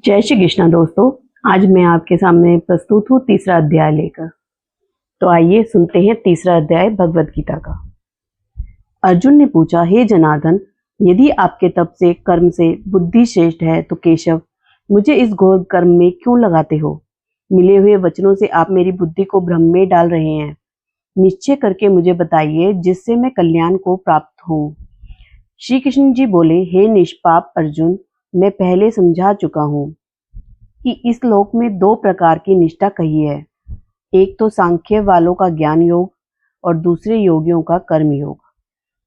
जय श्री कृष्णा दोस्तों। आज मैं आपके सामने प्रस्तुत हूँ तीसरा अध्याय लेकर। तो आइए सुनते हैं तीसरा अध्याय भगवत गीता का। अर्जुन ने पूछा, हे जनार्दन, यदि आपके तप से कर्म से बुद्धि श्रेष्ठ है तो केशव मुझे इस घोर कर्म में क्यों लगाते हो? मिले हुए वचनों से आप मेरी बुद्धि को भ्रम में डाल रहे हैं। निश्चय करके मुझे बताइए जिससे मैं कल्याण को प्राप्त हूँ। श्री कृष्ण जी बोले, हे निष्पाप अर्जुन, मैं पहले समझा चुका हूँ कि इस लोक में दो प्रकार की निष्ठा कही है। एक तो सांख्य वालों का ज्ञान योग और दूसरे योगियों का कर्म योग।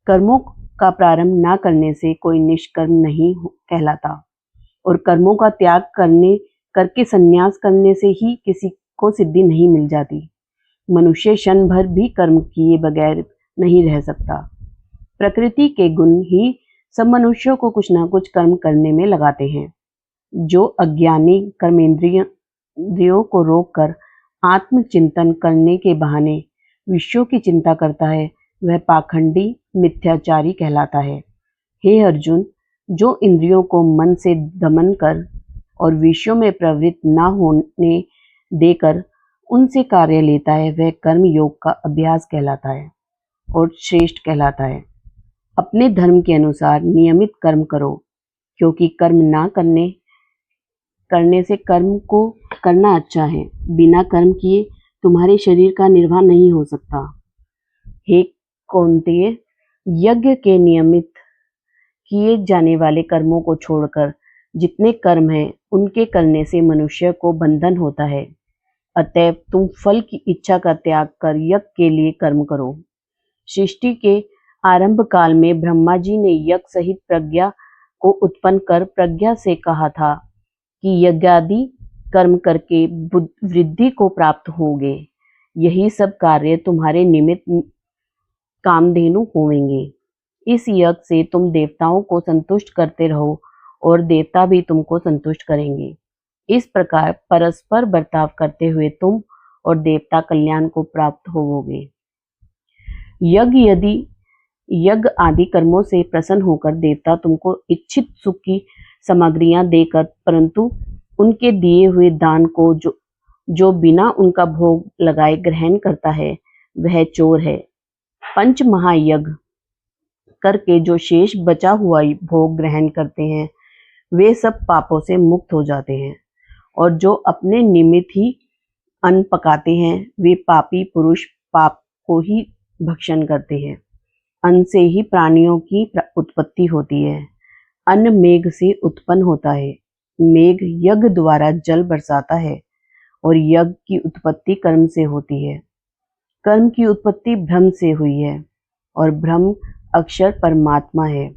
कर्मों का प्रारंभ न करने से कोई निष्कर्म नहीं कहलाता और कर्मों का त्याग करके संन्यास करने से ही किसी को सिद्धि नहीं मिल जाती। मनुष्य क्षण भर भी कर्म किए बगैर नहीं रह सकता। प्रकृति के गुण ही सब मनुष्यों को कुछ ना कुछ कर्म करने में लगाते हैं। जो अज्ञानी कर्मेंद्रियों को रोककर आत्मचिंतन करने के बहाने विषयों की चिंता करता है, वह पाखंडी मिथ्याचारी कहलाता है। हे अर्जुन, जो इंद्रियों को मन से दमन कर और विषयों में प्रवृत्त न होने देकर उनसे कार्य लेता है, वह कर्म योग का अभ्यास कहलाता है और श्रेष्ठ कहलाता है। अपने धर्म के अनुसार नियमित कर्म करो, क्योंकि कर्म ना करने से कर्म को करना अच्छा है। बिना कर्म किए तुम्हारे शरीर का निर्वाह नहीं हो सकता। हे कौन्तेय, यज्ञ के नियमित किए जाने वाले कर्मों को छोड़कर जितने कर्म हैं उनके करने से मनुष्य को बंधन होता है। अतएव तुम फल की इच्छा का त्याग कर यज्ञ के लिए कर्म करो। सृष्टि के आरंभ काल में ब्रह्मा जी ने यज्ञ सहित प्रज्ञा को उत्पन्न कर प्रज्ञा से कहा था कि यज्ञादि कर्म करके वृद्धि को प्राप्त होंगे। यही सब कार्य तुम्हारे निमित्त कामधेनु होवेंगे। इस यज्ञ से तुम देवताओं को संतुष्ट करते रहो और देवता भी तुमको संतुष्ट करेंगे। इस प्रकार परस्पर बर्ताव करते हुए तुम और देवता कल्याण को प्राप्त होवोगे। यज्ञ आदि कर्मों से प्रसन्न होकर देवता तुमको इच्छित सुख की सामग्रियां देकर परंतु उनके दिए हुए दान को जो बिना उनका भोग लगाए ग्रहण करता है, वह चोर है। पंच महायज्ञ करके जो शेष बचा हुआ भोग ग्रहण करते हैं, वे सब पापों से मुक्त हो जाते हैं। और जो अपने निमित्त ही अन्न पकाते हैं, वे पापी पुरुष पाप को ही भक्षण करते हैं। अन्न से ही प्राणियों की उत्पत्ति होती है। अन्न मेघ से उत्पन्न होता है। मेघ यज्ञ द्वारा जल बरसाता है और यज्ञ की उत्पत्ति कर्म से होती है। कर्म की उत्पत्ति ब्रह्म से हुई है और ब्रह्म अक्षर परमात्मा है।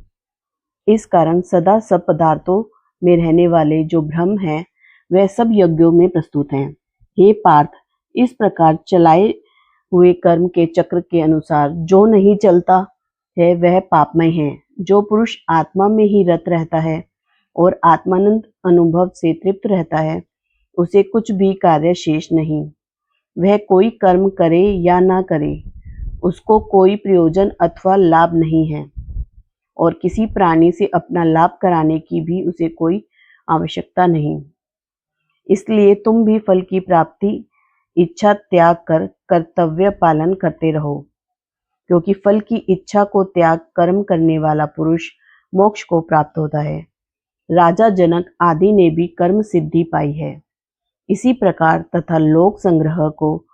इस कारण सदा सब पदार्थों में रहने वाले जो ब्रह्म है, वह सब यज्ञों में प्रस्तुत हैं। हे पार्थ, इस प्रकार चलाए हुए कर्म के चक्र के अनुसार जो नहीं चलता है, वह पापमय है। जो पुरुष आत्मा में ही रत रहता है और आत्मानंद अनुभव से तृप्त रहता है, उसे कुछ भी कार्य शेष नहीं। वह कोई कर्म करे या ना करे, उसको कोई प्रयोजन अथवा लाभ नहीं है और किसी प्राणी से अपना लाभ कराने की भी उसे कोई आवश्यकता नहीं। इसलिए तुम भी फल की प्राप्ति इच्छा त्याग कर कर्तव्य पालन करते रहो, क्योंकि फल की इच्छा को त्याग कर्म करने वाला पुरुष मोक्ष को प्राप्त होता है। राजा जनक आदि ने भी कर्म सिद्धि पाई है। इसी प्रकार तथा लोक संग्रह को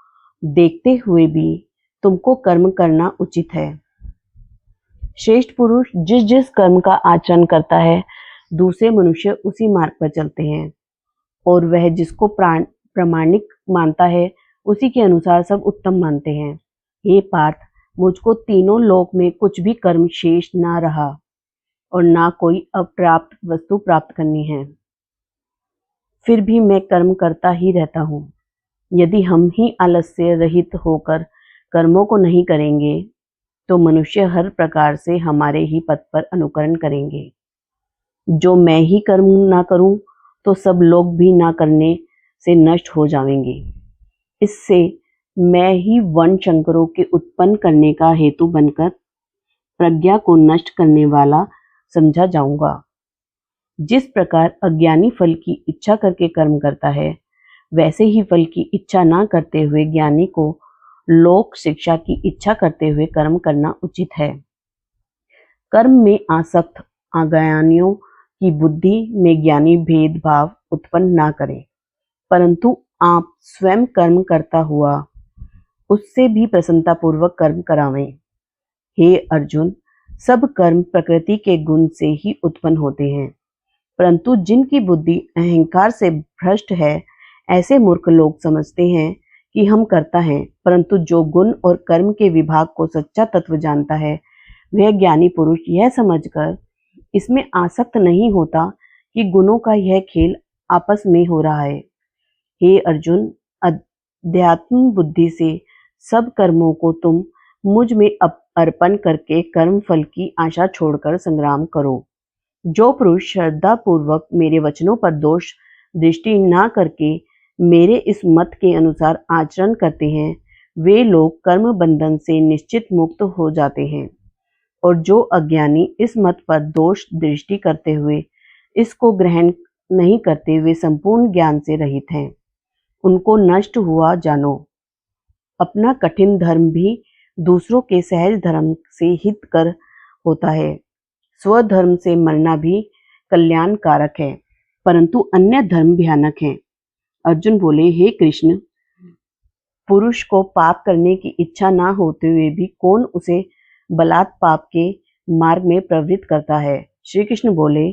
देखते हुए भी तुमको कर्म करना उचित है। श्रेष्ठ पुरुष जिस जिस कर्म का आचरण करता है, दूसरे मनुष्य उसी मार्ग पर चलते हैं और वह जिसको प्रामाणिक मानता है, उसी के अनुसार सब उत्तम मानते हैं। हे पार्थ, मुझको तीनों लोक में कुछ भी कर्म शेष ना रहा और ना कोई अप्राप्त वस्तु प्राप्त करनी है। फिर भी मैं कर्म करता ही रहता हूँ। यदि हम ही आलस्य रहित होकर कर्मों को नहीं करेंगे, तो मनुष्य हर प्रकार से हमारे ही पथ पर अनुकरण करेंगे। जो मैं ही कर्म ना करूं, तो सब लोग भी ना करने से नष्ट हो जाएंगे। इससे मैं ही वर्ण शंकरों के उत्पन्न करने का हेतु बनकर प्रज्ञा को नष्ट करने वाला समझा जाऊंगा। जिस प्रकार अज्ञानी फल की इच्छा करके कर्म करता है, वैसे ही फल की इच्छा ना करते हुए ज्ञानी को लोक शिक्षा की इच्छा करते हुए कर्म करना उचित है। कर्म में आसक्त अज्ञानियों की बुद्धि में ज्ञानी भेदभाव उत्पन्न ना करे, परंतु आप स्वयं कर्म करता हुआ उससे भी प्रसन्नतापूर्वक कर्म करावें। हे अर्जुन, सब कर्म प्रकृति के गुण से ही उत्पन्न होते हैं, परंतु जिनकी बुद्धि अहंकार से भ्रष्ट है, ऐसे मूर्ख लोग समझते हैं कि हम करता हैं, परंतु जो गुण और कर्म के विभाग को सच्चा तत्व जानता है, वह ज्ञानी पुरुष यह समझकर इसमें आसक्त नहीं होता कि गुणों का यह खेल आपस में हो रहा है। हे अर्जुन, अध्यात्म बुद्धि से सब कर्मों को तुम मुझ में अर्पण करके कर्म फल की आशा छोड़कर संग्राम करो। जो पुरुष श्रद्धा पूर्वक मेरे वचनों पर दोष दृष्टि ना करके मेरे इस मत के अनुसार आचरण करते हैं, वे लोग कर्म बंधन से निश्चित मुक्त हो जाते हैं, और जो अज्ञानी इस मत पर दोष दृष्टि करते हुए इसको ग्रहण नहीं करते, वे संपूर्ण ज्ञान से रहित हैं। उनको नष्ट हुआ जानो। अपना कठिन धर्म भी दूसरों के सहज धर्म से हित कर होता है। स्वधर्म से मरना भी कल्याणकारक है, परंतु अन्य धर्म भयानक है। अर्जुन बोले, हे कृष्ण, पुरुष को पाप करने की इच्छा ना होते हुए भी कौन उसे बलात् पाप के मार्ग में प्रवृत्त करता है? श्री कृष्ण बोले,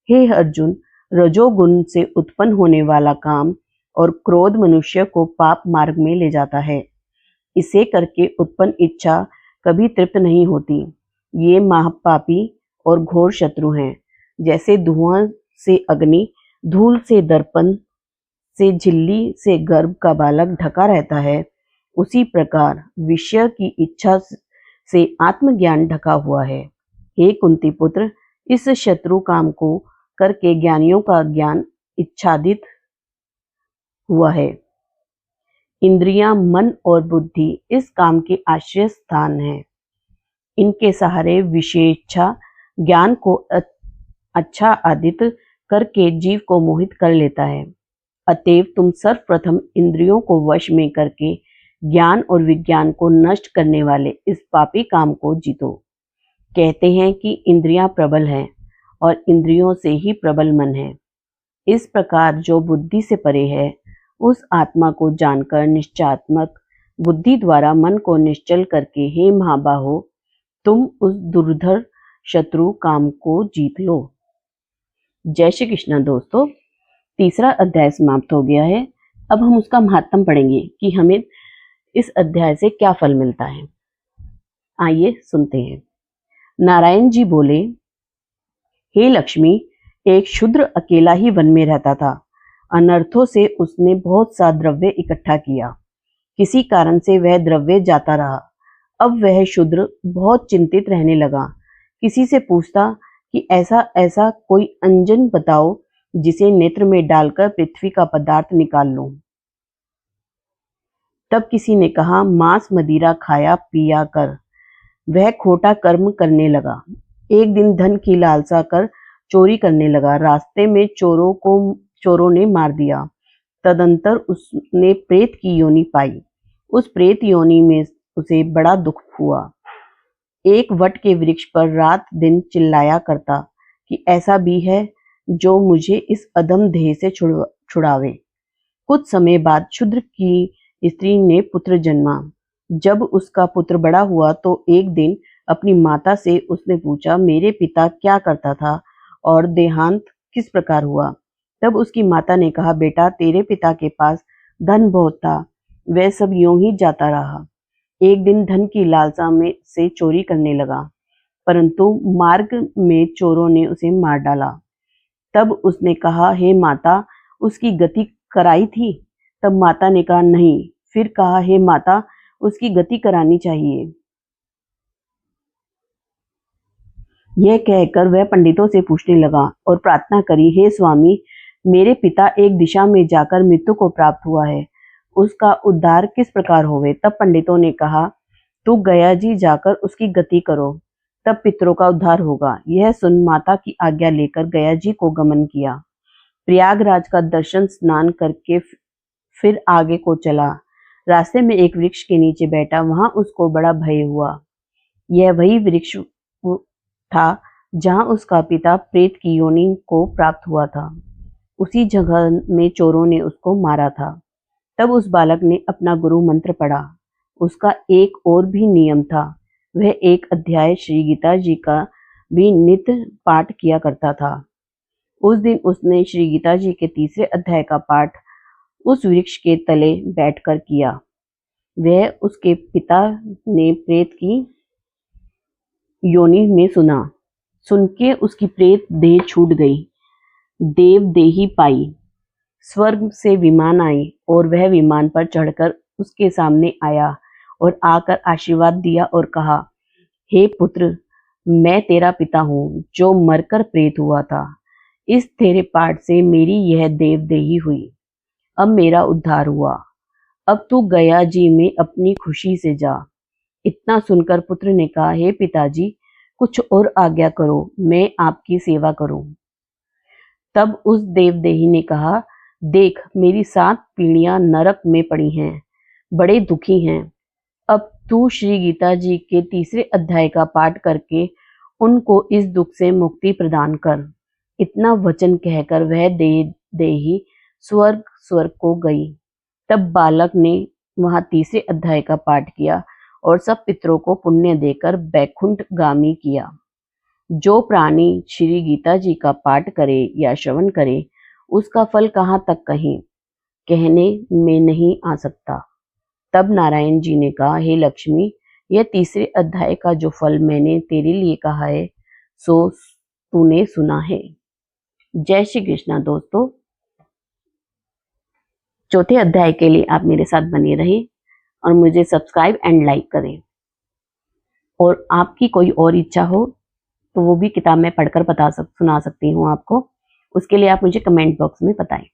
हे अर्जुन, रजोगुण से उत्पन्न होने वाला काम और क्रोध मनुष्य को पाप मार्ग में ले जाता है। इसे करके उत्पन्न इच्छा कभी तृप्त नहीं होती। ये महापापी और घोर शत्रु हैं। जैसे धुआं से अग्नि, धूल से दर्पण से झिल्ली से गर्भ का बालक ढका रहता है, उसी प्रकार विषय की इच्छा से आत्मज्ञान ढका हुआ है। हे कुंती पुत्र, इस शत्रु काम को करके ज्ञानियों का ज्ञान इच्छादित हुआ है। इंद्रियां, मन और बुद्धि इस काम के आश्रय स्थान हैं। इनके सहारे विशेषा ज्ञान को अच्छा आदित करके जीव को मोहित कर लेता है। अतएव तुम सर्वप्रथम इंद्रियों को वश में करके ज्ञान और विज्ञान को नष्ट करने वाले इस पापी काम को जीतो। कहते हैं कि इंद्रियां प्रबल हैं और इंद्रियों से ही प्रबल मन है। इस प्रकार जो बुद्धि से परे है, उस आत्मा को जानकर निश्चयात्मक बुद्धि द्वारा मन को निश्चल करके, हे महाबाहो, तुम उस दुर्धर शत्रु काम को जीत लो। जय श्री कृष्ण। दोस्तों, तीसरा अध्याय समाप्त हो गया है। अब हम उसका महात्म पढ़ेंगे कि हमें इस अध्याय से क्या फल मिलता है। आइए सुनते हैं। नारायण जी बोले, हे लक्ष्मी, एक शूद्र अकेला ही वन में रहता था। अनर्थों से उसने बहुत सा द्रव्य इकट्ठा किया। किसी कारण से वह द्रव्य जाता रहा। अब वह शूद्र बहुत चिंतित रहने लगा। किसी से पूछता कि ऐसा ऐसा कोई अंजन बताओ जिसे नेत्र में डालकर पृथ्वी का पदार्थ निकाल लूं। तब किसी ने कहा, मांस मदिरा खाया पिया कर। वह खोटा कर्म करने लगा। एक दिन धन की लालसा कर चोरी करने लगा। रास्ते में चोरों ने मार दिया। तदंतर उसने प्रेत की योनि पाई। उस प्रेत योनि में उसे बड़ा दुख हुआ। एक वट के वृक्ष पर रात दिन चिल्लाया करता कि ऐसा भी है जो मुझे इस अधम देह से छुड़ावे। कुछ समय बाद शूद्र की स्त्री ने पुत्र जन्मा। जब उसका पुत्र बड़ा हुआ तो एक दिन अपनी माता से उसने पूछा, मेरे पिता क्या करता था और देहांत किस प्रकार हुआ? तब उसकी माता ने कहा, बेटा, तेरे पिता के पास धन बहुत था, वह सब यूं ही जाता रहा। एक दिन धन की लालसा में से चोरी करने लगा, परंतु मार्ग में चोरों ने उसे मार डाला। तब उसने कहा, हे माता, उसकी गति कराई थी? तब माता ने कहा, नहीं। फिर कहा, हे माता, उसकी गति करानी चाहिए। यह कहकर वह पंडितों से पूछने लगा और प्रार्थना करी, हे स्वामी, मेरे पिता एक दिशा में जाकर मृत्यु को प्राप्त हुआ है, उसका उद्धार किस प्रकार होवे? तब पंडितों ने कहा, तू गया जी जाकर उसकी गति करो। तब पितरों का उद्धार होगा। यह सुन माता की आज्ञा लेकर गया जी को गमन किया। प्रयागराज का दर्शन स्नान करके फिर आगे को चला। रास्ते में एक वृक्ष के नीचे बैठा, वहां उसको बड़ा भय हुआ। यह वही वृक्ष था जहां उसका पिता प्रेत की योनि को प्राप्त हुआ था। उसी जगह में चोरों ने उसको मारा था। तब उस बालक ने अपना गुरु मंत्र पढ़ा। उसका एक और भी नियम था, वह एक अध्याय श्री गीता जी का भी नित्य पाठ किया करता था। उस दिन उसने श्री गीता जी के तीसरे अध्याय का पाठ उस वृक्ष के तले बैठकर किया। वह उसके पिता ने प्रेत की योनि में सुन के उसकी प्रेत देह छूट गई, देव देही पाई। स्वर्ग से विमान आए और वह विमान पर चढ़कर उसके सामने आया और आकर आशीर्वाद दिया और कहा, हे पुत्र, मैं तेरा पिता हूँ जो मरकर प्रेत हुआ था। इस तेरे पाठ से मेरी यह देव देही हुई। अब मेरा उद्धार हुआ। अब तू गया जी में अपनी खुशी से जा। इतना सुनकर पुत्र ने कहा, हे पिताजी, कुछ और आज्ञा करो, मैं आपकी सेवा करूं। तब उस देवदेही ने कहा, देख, मेरी 7 पीढ़ियां नरक में पड़ी हैं, बड़े दुखी हैं। अब तू श्री गीता जी के तीसरे अध्याय का पाठ करके उनको इस दुख से मुक्ति प्रदान कर। इतना वचन कहकर वह देही स्वर्ग को गई। तब बालक ने वहां तीसरे अध्याय का पाठ किया और सब पितरों को पुण्य देकर बैकुंठ गामी किया। जो प्राणी श्री गीता जी का पाठ करे या श्रवण करे, उसका फल कहाँ तक कहने में नहीं आ सकता। तब नारायण जी ने कहा, हे लक्ष्मी, यह तीसरे अध्याय का जो फल मैंने तेरे लिए कहा है, सो तूने सुना है। जय श्री कृष्णा। दोस्तों, चौथे अध्याय के लिए आप मेरे साथ बने रहें और मुझे सब्सक्राइब एंड लाइक करें। और आपकी कोई और इच्छा हो तो वो भी किताब में पढ़कर सुना सकती हूँ आपको। उसके लिए आप मुझे कमेंट बॉक्स में बताएं।